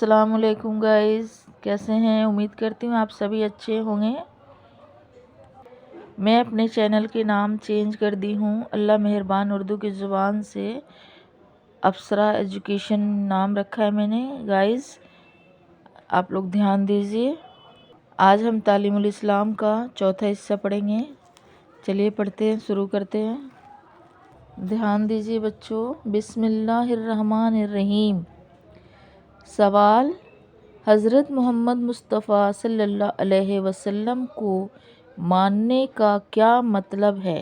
السلام علیکم گائز، کیسے ہیں؟ امید کرتی ہوں آپ سبھی اچھے ہوں گے۔ میں اپنے چینل کے نام چینج کر دی ہوں، اللہ مہربان اردو کی زبان سے ابصرہ ایجوکیشن نام رکھا ہے میں نے۔ گائز آپ لوگ دھیان دیجیے، آج ہم تعلیم الاسلام کا چوتھا حصہ پڑھیں گے۔ چلیے پڑھتے ہیں، شروع کرتے ہیں۔ دھیان دیجیے بچوں، بسم اللہ الرحمن الرحیم۔ سوال: حضرت محمد مصطفیٰ صلی اللہ علیہ وسلم کو ماننے کا کیا مطلب ہے؟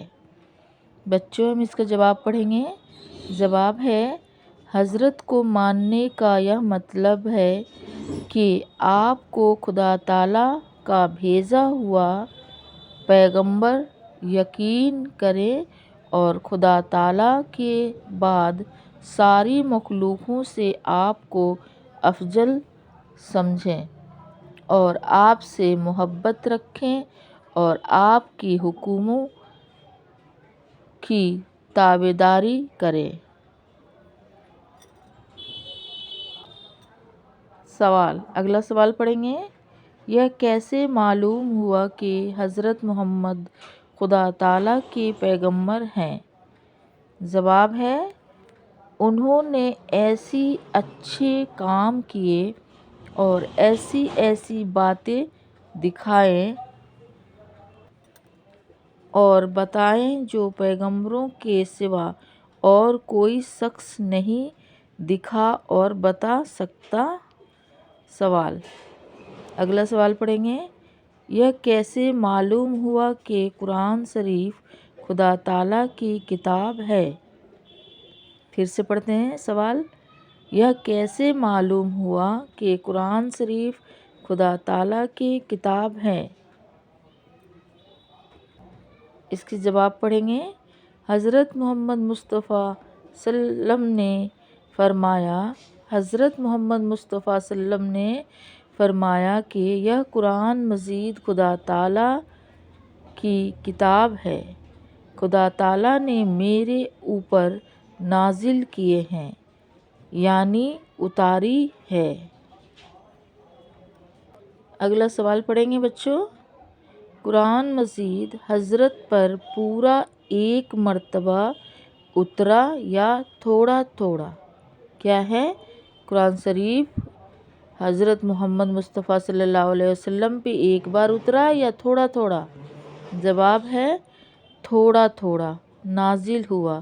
بچوں ہم اس کا جواب پڑھیں گے۔ جواب ہے، حضرت کو ماننے کا یہ مطلب ہے کہ آپ کو خدا تعالیٰ کا بھیجا ہوا پیغمبر یقین کریں اور خدا تعالیٰ کے بعد ساری مخلوقوں سے آپ کو افضل سمجھیں اور آپ سے محبت رکھیں اور آپ کی حکموں کی تابعداری کریں۔ سوال، اگلا سوال پڑھیں گے۔ یہ کیسے معلوم ہوا کہ حضرت محمد خدا تعالیٰ کے پیغمبر ہیں؟ جواب ہے، انہوں نے ایسے اچھے کام کیے اور ایسی باتیں دکھائیں اور بتائیں جو پیغمبروں کے سوا اور کوئی شخص نہیں دکھا اور بتا سکتا۔ سوال، اگلا سوال پڑھیں گے۔ یہ کیسے معلوم ہوا کہ قرآن شریف خدا تعالیٰ کی کتاب ہے؟ پھر سے پڑھتے ہیں سوال، یہ کیسے معلوم ہوا کہ قرآن شریف خدا تعالیٰ کی کتاب ہے؟ اس کے جواب پڑھیں گے۔ حضرت محمد مصطفیٰ صلی اللہ علیہ وسلم نے فرمایا، حضرت محمد مصطفیٰ صلی اللہ علیہ وسلم نے فرمایا کہ یہ قرآن مجید خدا تعالیٰ کی کتاب ہے، خدا تعالیٰ نے میرے اوپر نازل کیے ہیں، یعنی اتاری ہے۔ اگلا سوال پڑھیں گے بچوں۔ قرآن مجید حضرت پر پورا ایک مرتبہ اترا یا تھوڑا تھوڑا؟ کیا ہے؟ قرآن شریف حضرت محمد مصطفیٰ صلی اللہ علیہ وسلم پہ ایک بار اترا یا تھوڑا تھوڑا؟ جواب ہے، تھوڑا تھوڑا نازل ہوا،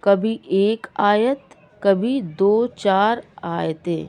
کبھی ایک آیت، کبھی 2-4 آیتیں۔